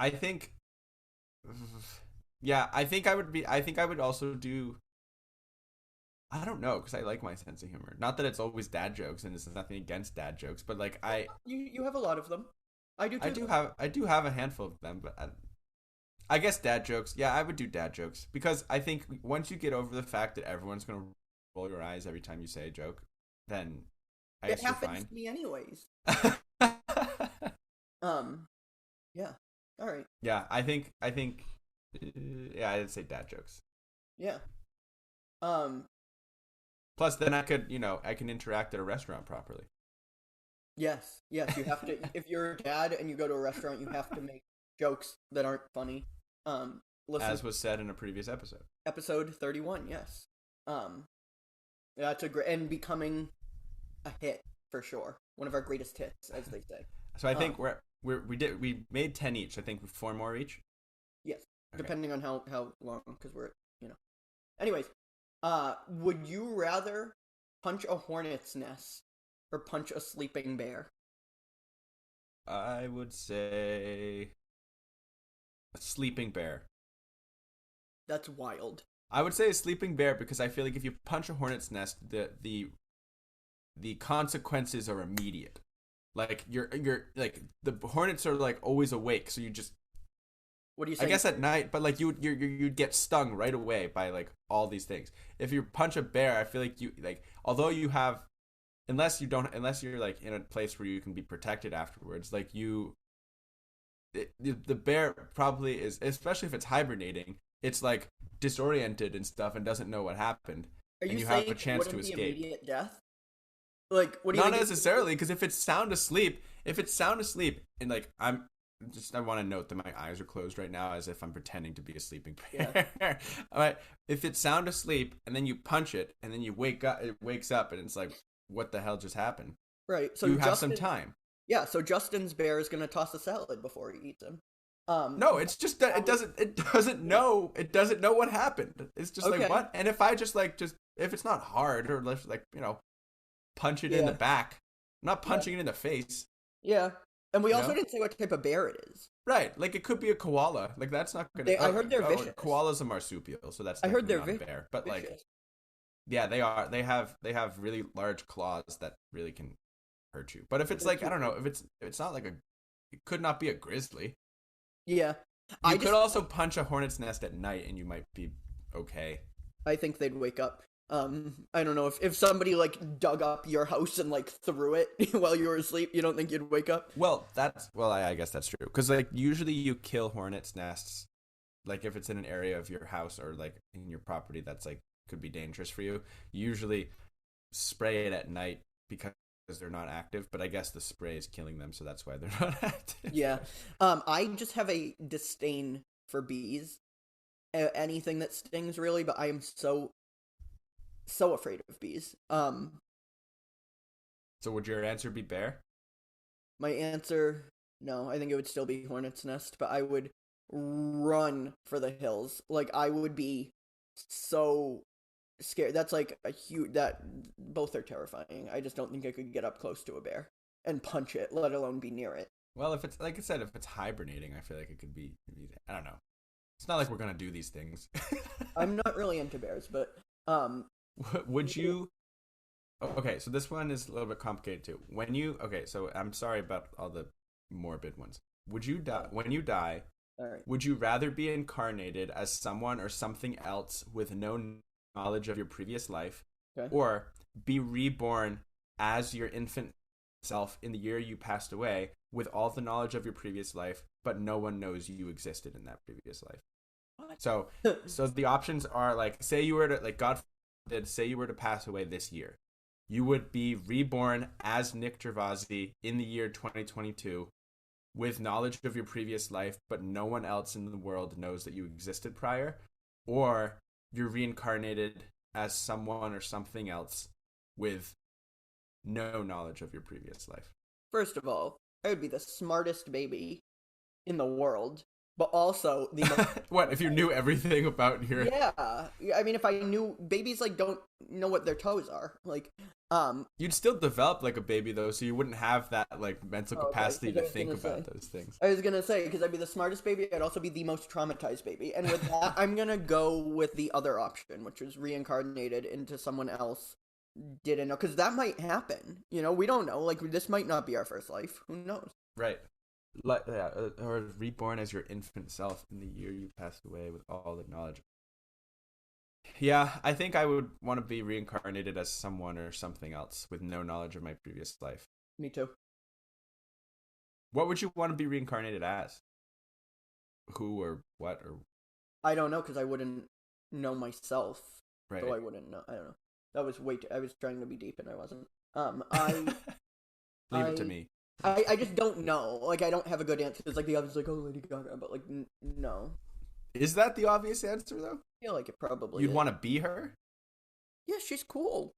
I think yeah, I think I would also do I don't know because I like my sense of humor. Not that it's always dad jokes and this is nothing against dad jokes, but like You have a lot of them. I do too. I do have a handful of them, but I guess dad jokes. Yeah, I would do dad jokes because I think once you get over the fact that everyone's going to roll your eyes every time you say a joke, then I It guess you're happens fine. to me anyways. Yeah. All right. Yeah, I think yeah, I'd say dad jokes. Yeah. Um. Plus then I could, I can interact at a restaurant properly. Yes. Yes. You have to. If you're a dad and you go to a restaurant, you have to make jokes that aren't funny. Listen. As was said in a previous episode. Episode 31. Yes. Um. That's a great and becoming a hit for sure. One of our greatest hits, as they say. So I think we made 10 each. I think 4 more each. Yes. Okay. Depending on how long, because we're Anyways, would you rather punch a hornet's nest or punch a sleeping bear? I would say a sleeping bear. That's wild. I would say a sleeping bear because I feel like if you punch a hornet's nest, the consequences are immediate. Like you're like the hornets are like always awake, so you just What do you say? I guess at night, but like you'd get stung right away by like all these things. If you punch a bear, I feel like you like although you have unless you're like in a place where you can be protected afterwards, like the bear probably is, especially if it's hibernating, it's like disoriented and stuff and doesn't know what happened, Are and you you have saying a chance to wouldn't be escape. immediate death? Like, what do you Not think? necessarily, because if it's sound asleep, and like I want to note that my eyes are closed right now as if I'm pretending to be a sleeping bear. Yeah. All right, if it's sound asleep and then you punch it and then you wake up, it wakes up and it's like, what the hell just happened? Right. So you have some time. Yeah. So Justin's bear is gonna toss a salad before he eats him. No, it's just that it doesn't know what happened. It's just Okay. like what? And if I just if it's not hard or like punch it in the back, I'm not punching it in the face. Yeah. And we also know? didn't say what type of bear it is. Right, like it could be a koala. Like that's not gonna. I heard they're vicious. Koala's a marsupial, so that's I heard they're not a bear. But like, vicious. yeah, they are. They have really large claws that really can hurt you. But if it's like I don't know, if it's not like it could not be a grizzly. Yeah. You could also punch a hornet's nest at night, and you might be okay. I think they'd wake up. I don't know if somebody like dug up your house and like threw it while you were asleep, you don't think you'd wake up? Well, I guess that's true. Because like usually you kill hornets' nests, like if it's in an area of your house or like in your property that's like could be dangerous for you. You usually spray it at night because they're not active. But I guess the spray is killing them, so that's why they're not active. Yeah. I just have a disdain for bees. Anything that stings really, but I am so afraid of bees. So would your answer be bear? My answer, no, I think it would still be hornet's nest, but I would run for the hills. Like I would be so scared. That's like a huge that both are terrifying. I just don't think I could get up close to a bear and punch it, let alone be near it. Well, if it's like I said, if it's hibernating, I feel like it could be. I don't know. It's not like we're gonna do these things. I'm not really into bears, but would you? Okay, so this one is a little bit complicated too. So I'm sorry about all the morbid ones. Would you die when you die? All right. Would you rather be incarnated as someone or something else with no knowledge of your previous life, Okay. or be reborn as your infant self in the year you passed away with all the knowledge of your previous life, but no one knows you existed in that previous life? What? So the options are like, say you were to like God forbid, say you were to pass away this year. You would be reborn as Nick Gervasi in the year 2022 with knowledge of your previous life, but no one else in the world knows that you existed prior, or you're reincarnated as someone or something else with no knowledge of your previous life. First of all, I would be the smartest baby in the world, but also the most... What, if you knew everything about your... Yeah. I mean, if I knew... Babies, like, don't know what their toes are. Like, You'd still develop like a baby, though, so you wouldn't have that, like, mental capacity to think about those things. I was gonna say, because I'd be the smartest baby, I'd also be the most traumatized baby. And with that, I'm gonna go with the other option, which was reincarnated into someone else. Didn't know, because that might happen. You know, we don't know. Like, this might not be our first life. Who knows? Right. Or reborn as your infant self in the year you passed away with all the knowledge. Yeah, I think I would want to be reincarnated as someone or something else with no knowledge of my previous life. Me too. What would you want to be reincarnated as? Who or what or... I don't know, because I wouldn't know myself. Right. So I wouldn't know. I don't know. That was way too... I was trying to be deep and I wasn't. I... Leave it to me. I just don't know. Like, I don't have a good answer. It's like the obvious, like, oh, Lady Gaga, but, like, no. Is that the obvious answer, though? I feel like it probably You'd is. want to be her? Yeah, she's cool.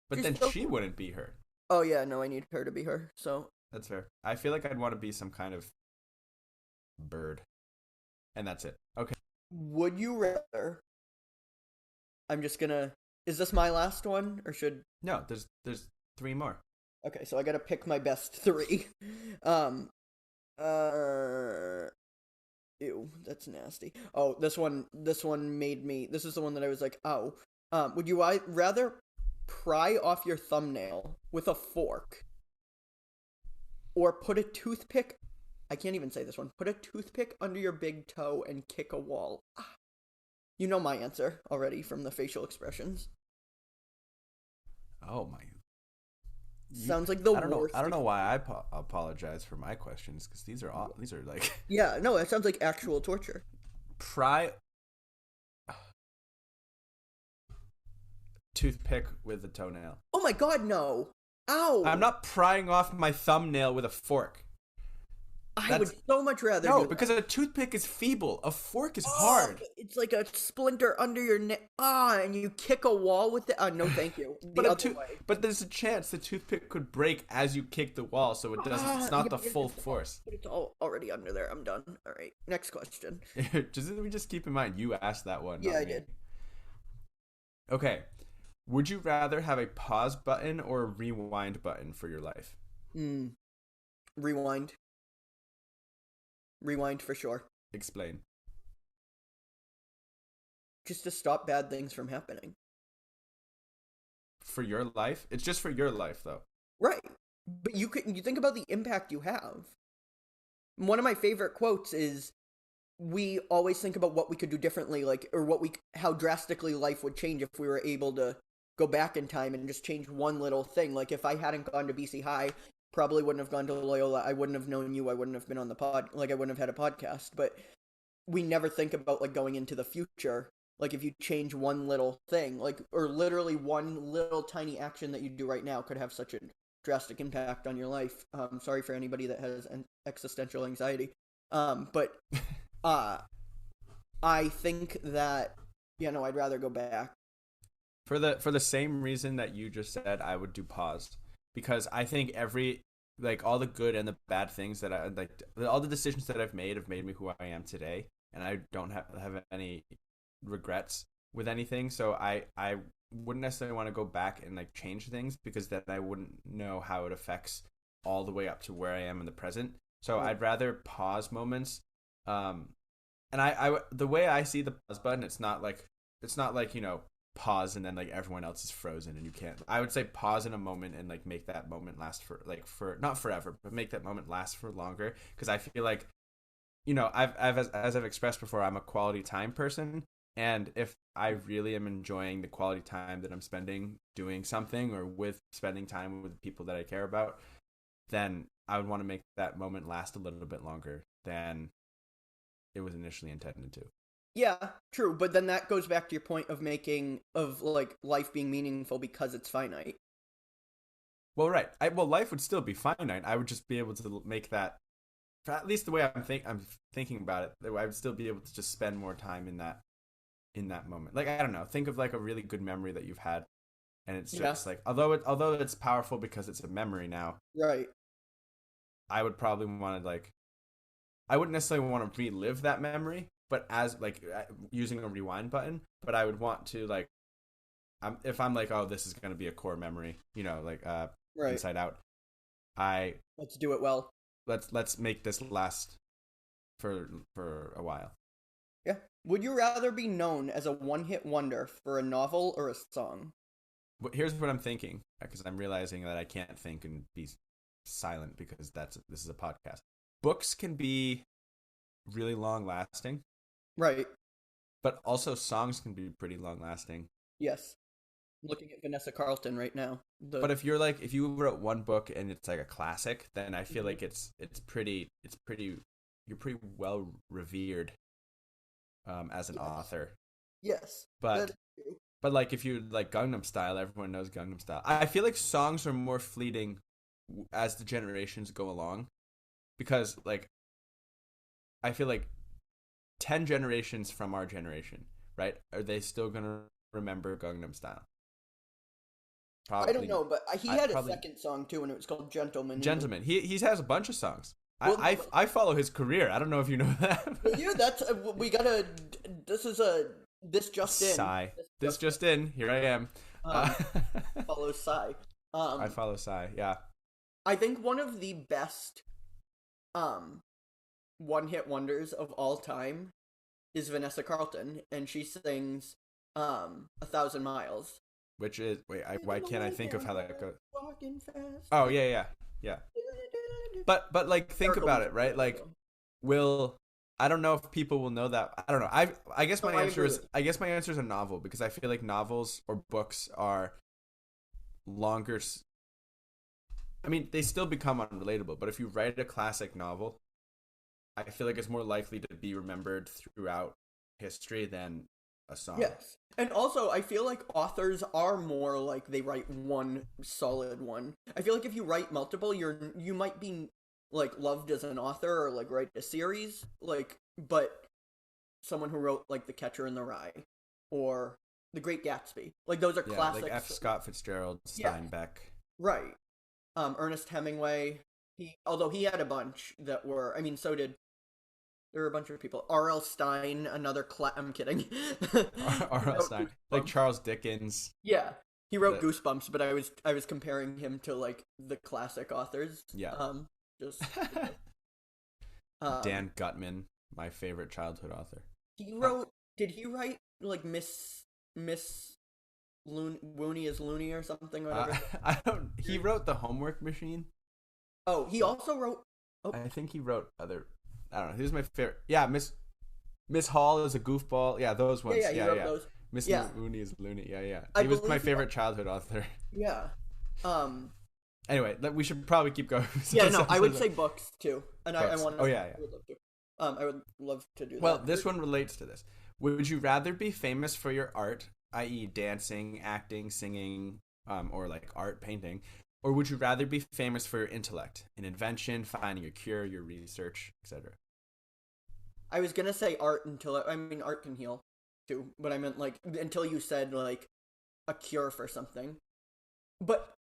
But She's then so she cool. wouldn't be her. Oh, yeah, no, I need her to be her, so... That's fair. I feel like I'd want to be some kind of bird. And that's it. Okay. Would you rather... I'm just gonna... Is this my last one, or should... No, there's 3 more. Okay, so I gotta pick my best 3. Ew, that's nasty. Oh, this one made me... This is the one that I was like, oh. Would you rather pry off your thumbnail with a fork, or put a toothpick... I can't even say this one. Put a toothpick under your big toe and kick a wall? You know my answer already from the facial expressions. Oh, my... Sounds like the worst. I don't know why I apologize for my questions, because these are like... Yeah, no, it sounds like actual torture. Toothpick with a toenail. Oh my god, no. Ow. I'm not prying off my thumbnail with a fork. I would so much rather No, do because that. a toothpick is feeble. A fork is hard. It's like a splinter under your neck. And you kick a wall with it. No, thank you. But there's a chance the toothpick could break as you kick the wall, so it doesn't. It's not the full force. But it's already under there. I'm done. All right, next question. just keep in mind, you asked that one. Yeah, I did. Okay. Would you rather have a pause button or a rewind button for your life? Rewind. Rewind for sure. Explain. Just to stop bad things from happening. For your life? It's just for your life, though. Right. But you think about the impact you have. One of my favorite quotes is, we always think about what we could do differently, like, or how drastically life would change if we were able to go back in time and just change one little thing. Like, if I hadn't gone to BC High, probably wouldn't have gone to Loyola, I wouldn't have known you, I wouldn't have been on the I wouldn't have had a podcast. But we never think about, like, going into the future. Like, if you change one little thing, like, or literally one little tiny action that you do right now could have such a drastic impact on your life. Sorry for anybody that has an existential anxiety. But I think that, I'd rather go back. For the same reason that you just said, I would do pause. Because I think all the good and the bad things that I like, all the decisions that I've made have made me who I am today, and I don't have any regrets with anything. So I wouldn't necessarily want to go back and like change things, because then I wouldn't know how it affects all the way up to where I am in the present. So I'd rather pause moments. And I the way I see the pause button, it's not like pause and then like everyone else is frozen and you can't. I would say pause in a moment and like make that moment last for not forever, but make that moment last for longer, because I feel like, as I've expressed before, I'm a quality time person, and if I really am enjoying the quality time that I'm spending doing something or with spending time with people that I care about, then I would want to make that moment last a little bit longer than it was initially intended to. Yeah, true, but then that goes back to your point of like life being meaningful because it's finite. Well, right. Well, life would still be finite. I would just be able to make that, at least the way I'm thinking about it. I would still be able to just spend more time in that moment. Like, I don't know. Think of like a really good memory that you've had, and it's Yeah, just like, although it's powerful because it's a memory now. right. I would probably want to like, I wouldn't necessarily want to relive that memory, but as like using a rewind button. But I would want to like, if I'm like, oh, this is gonna be a core memory, like Right. Inside Out. I Let's do it well. let's make this last for a while. Yeah. Would you rather be known as a one-hit wonder for a novel or a song? Here's what I'm thinking, because I'm realizing that I can't think and be silent because this is a podcast. Books can be really long lasting, Right. but also songs can be pretty long lasting. Yes. I'm looking at Vanessa Carlton right now. But if you wrote one book and it's like a classic, then I feel like it's pretty you're pretty well revered as an author. Yes. But like if you like Gangnam Style, everyone knows Gangnam Style. I feel like songs are more fleeting as the generations go along, because like I feel like 10 generations from our generation, right? Are they still gonna remember Gangnam Style? I don't Probably. know, but he had Probably. a second song too, and it was called "Gentleman." Gentleman. He has a bunch of songs. Well, I follow his career. I don't know if you know that. yeah, that's we gotta. This is this just in. Psy. This just in. Here I am. Follows Psy. I follow Psy. Yeah. I think one of the best one-hit wonders of all time is Vanessa Carlton, and she sings "A Thousand Miles." Which is why can't I think of how that goes? Walking fast. Oh yeah. But like think about it, right? Like I don't know if people will know that. I don't know. I guess my answer is a novel, because I feel like novels or books are longer. I mean, they still become unrelatable, but if you write a classic novel, I feel like it's more likely to be remembered throughout history than a song. Yes. And also, I feel like authors are more like they write one solid one. I feel like if you write multiple, you might be like loved as an author, or like write a series, like, but someone who wrote like The Catcher in the Rye or The Great Gatsby, like those are classics. Like F. Scott Fitzgerald, Steinbeck. Right. Ernest Hemingway. Although he had a bunch that were, I mean, so did. There were a bunch of people. R.L. Stein, another I'm kidding. R.L. Stein, like Charles Dickens. Yeah, he wrote Goosebumps, but I was comparing him to like the classic authors. Yeah. Just Dan Gutman, my favorite childhood author. He wrote. Did he write like Miss Looney is Looney or something? Whatever. I don't. He wrote The Homework Machine. Oh, he also wrote. Oh. I think he wrote other. I don't know. He was my favorite. Yeah, Miss Hall is a goofball. Yeah, those ones. Yeah, he wrote those. Miss Looney is Looney. Yeah. I He was my favorite childhood author. Yeah. Anyway, we should probably keep going. Yeah, no, I would say books too, and I want. Oh yeah. I would love to. I would love to do that. Well, this one relates to this. Would you rather be famous for your art, i.e., dancing, acting, singing, or like art, painting, or would you rather be famous for your intellect, an invention, finding a cure, your research, etc.? I was gonna say art art can heal too, but I meant like until you said like a cure for something. But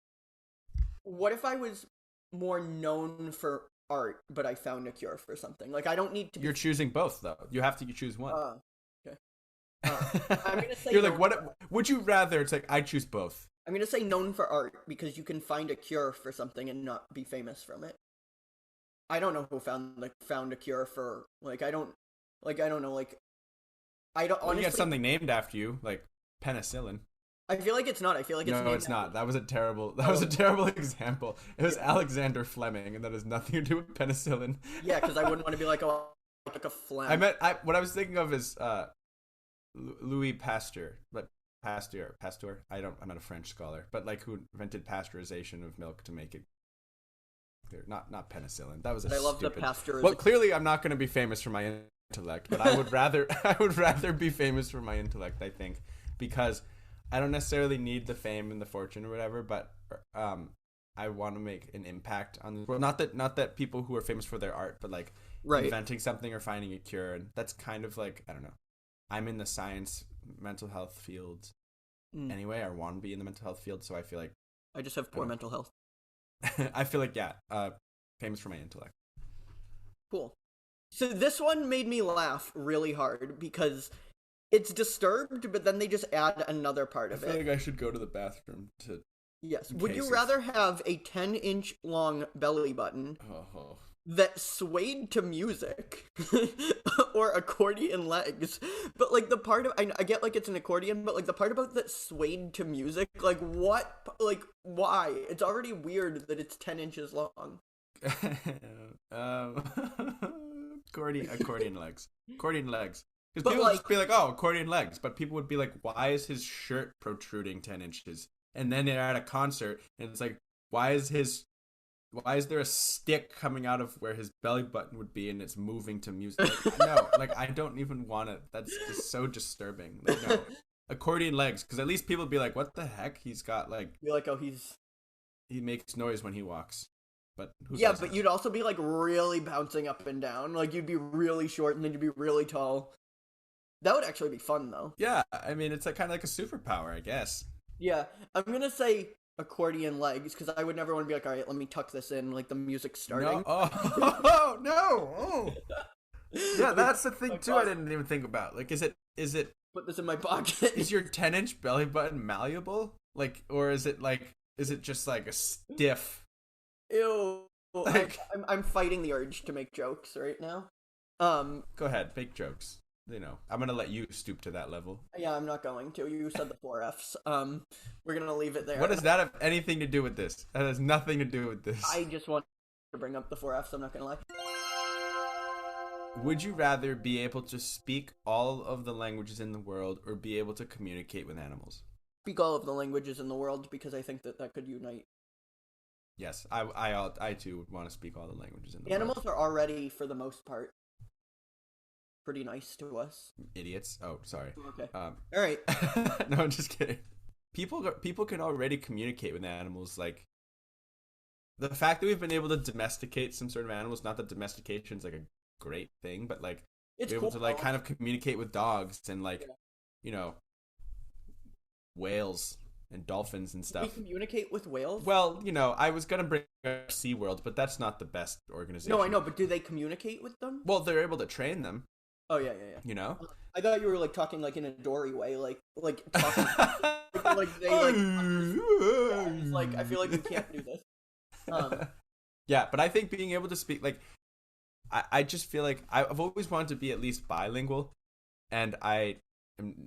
what if I was more known for art, but I found a cure for something? Like I don't need to. You're choosing both, though. You have to choose one. Okay. I'm gonna say you're like, what? Would you rather? It's like I choose both. I'm gonna say known for art because you can find a cure for something and not be famous from it. I don't know who found a cure for I don't know honestly. You got something named after you, like penicillin. I feel like it's not. I feel like it's no, it's not. That was a terrible. That was a terrible example. It was Alexander Fleming, and that has nothing to do with penicillin. Yeah, because I wouldn't want to be like a phlegm. What I was thinking of is Louis Pasteur, but Pasteur. I'm not a French scholar, but like who invented pasteurization of milk to make it clear. Not penicillin. That was a I love stupid. the pasteurization. Well, clearly I'm not going to be famous for my intellect, but I would rather I would rather be famous for my intellect, I think, because I don't necessarily need the fame and the fortune or whatever, but I want to make an impact on the world. Not that people who are famous for their art, but like inventing something or finding a cure. And that's kind of like, I don't know. I'm in the science, mental health field anyway. I want to be in the mental health field, so I feel like I just have poor mental health. I feel like, famous for my intellect. Cool. So this one made me laugh really hard because it's disturbed, but then they just add another part of it. I feel like I should go to the bathroom to... Yes. Would you rather have a 10-inch long belly button that swayed to music or accordion legs? But like the part of... I get like it's an accordion, but like the part about that swayed to music, like what? Like why? It's already weird that it's 10 inches long. Accordion legs. Because people would just be like, oh, accordion legs. But people would be like, why is his shirt protruding 10 inches? And then they're at a concert, and it's like, why is there a stick coming out of where his belly button would be, and it's moving to music? Like, no, like, I don't even want it. That's just so disturbing. Like, no. Accordion legs, because at least people would be like, what the heck? He's got, like... You're like, oh, he makes noise when he walks. But but you'd also be, like, really bouncing up and down. Like, you'd be really short, and then you'd be really tall. That would actually be fun, though. Yeah, I mean, it's kind of like a superpower, I guess. Yeah, I'm gonna say accordion legs, because I would never want to be like, alright, let me tuck this in, like the music's starting. No. Oh, no! Oh. Yeah, that's the thing, too, I didn't even think about. Like, is it... Put this in my pocket. Is your 10-inch belly button malleable? Like, or is it just like a stiff... Ew. Like, I'm fighting the urge to make jokes right now. Go ahead, make jokes. You know, I'm gonna let you stoop to that level. Yeah, I'm not going to. You said the 4 Fs. We're gonna leave it there. What does that have anything to do with this? That has nothing to do with this. I just want to bring up the 4 Fs, I'm not gonna lie. Would you rather be able to speak all of the languages in the world or be able to communicate with animals? Speak all of the languages in the world, because I think that could unite. Yes, I too would want to speak all the languages in the world. Animals are already, for the most part, pretty nice to us. Idiots. Oh, sorry. Okay. All right. No, I'm just kidding. People can already communicate with animals. Like, the fact that we've been able to domesticate some sort of animals, not that domestication's like a great thing, but like it's be able to like kind of communicate with dogs and like, you know, whales and dolphins and stuff. We communicate with whales? Well, you know, I was gonna bring up SeaWorld, but that's not the best organization. No, I know, but do they communicate with them? Well, they're able to train them. Oh, yeah. You know? I thought you were, like, talking, like, in a Dory way, like talking, like, they, like, it's like, I feel like we can't do this. Yeah, but I think being able to speak, like, I just feel like I've always wanted to be at least bilingual, and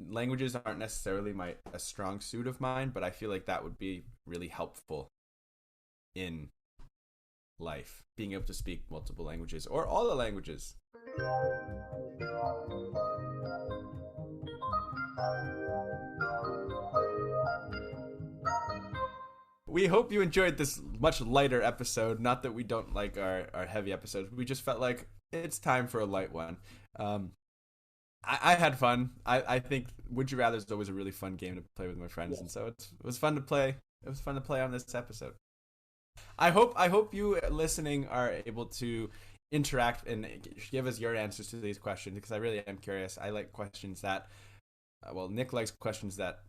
languages aren't necessarily a strong suit of mine, but I feel like that would be really helpful in life, being able to speak multiple languages, or all the languages. We hope you enjoyed this much lighter episode. Not that we don't like our heavy episodes. We just felt like it's time for a light one. I had fun. I think Would You Rather is always a really fun game to play with my friends, and so it was fun to play. It was fun to play on this episode. I hope you listening are able to interact and give us your answers to these questions, because I really am curious. I like questions that, Nick likes questions that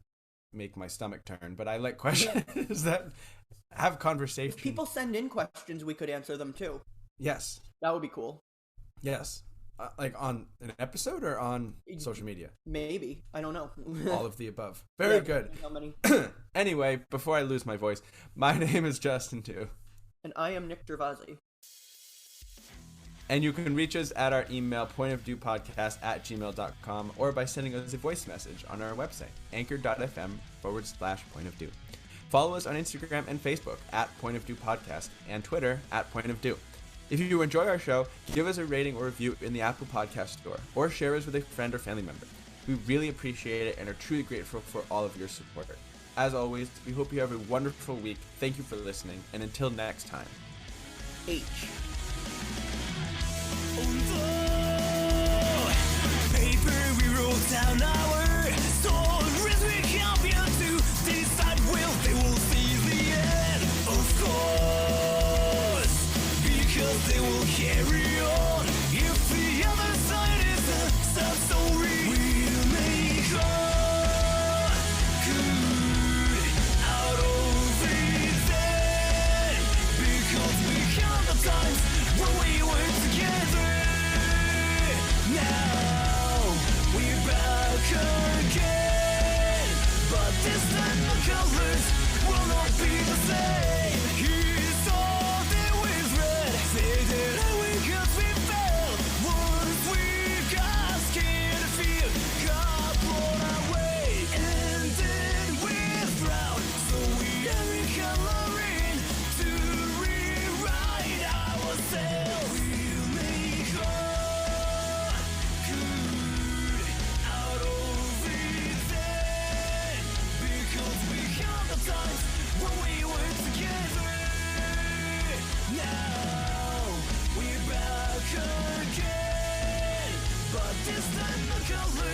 make my stomach turn, but I like questions that have conversation. If people send in questions, we could answer them too. Yes. That would be cool. Yes. Like on an episode or on social media? Maybe. I don't know. All of the above. Very good. How many? Anyway, before I lose my voice, my name is Justin too. And I am Nick Gervasi. And you can reach us at our email, pointofviewpodcast@gmail.com, or by sending us a voice message on our website, anchor.fm/pointofview. Follow us on Instagram and Facebook @pointofviewpodcast and Twitter @pointofview. If you enjoy our show, give us a rating or review in the Apple Podcast Store, or share us with a friend or family member. We really appreciate it and are truly grateful for all of your support. As always, we hope you have a wonderful week. Thank you for listening, and until next time. H. distant color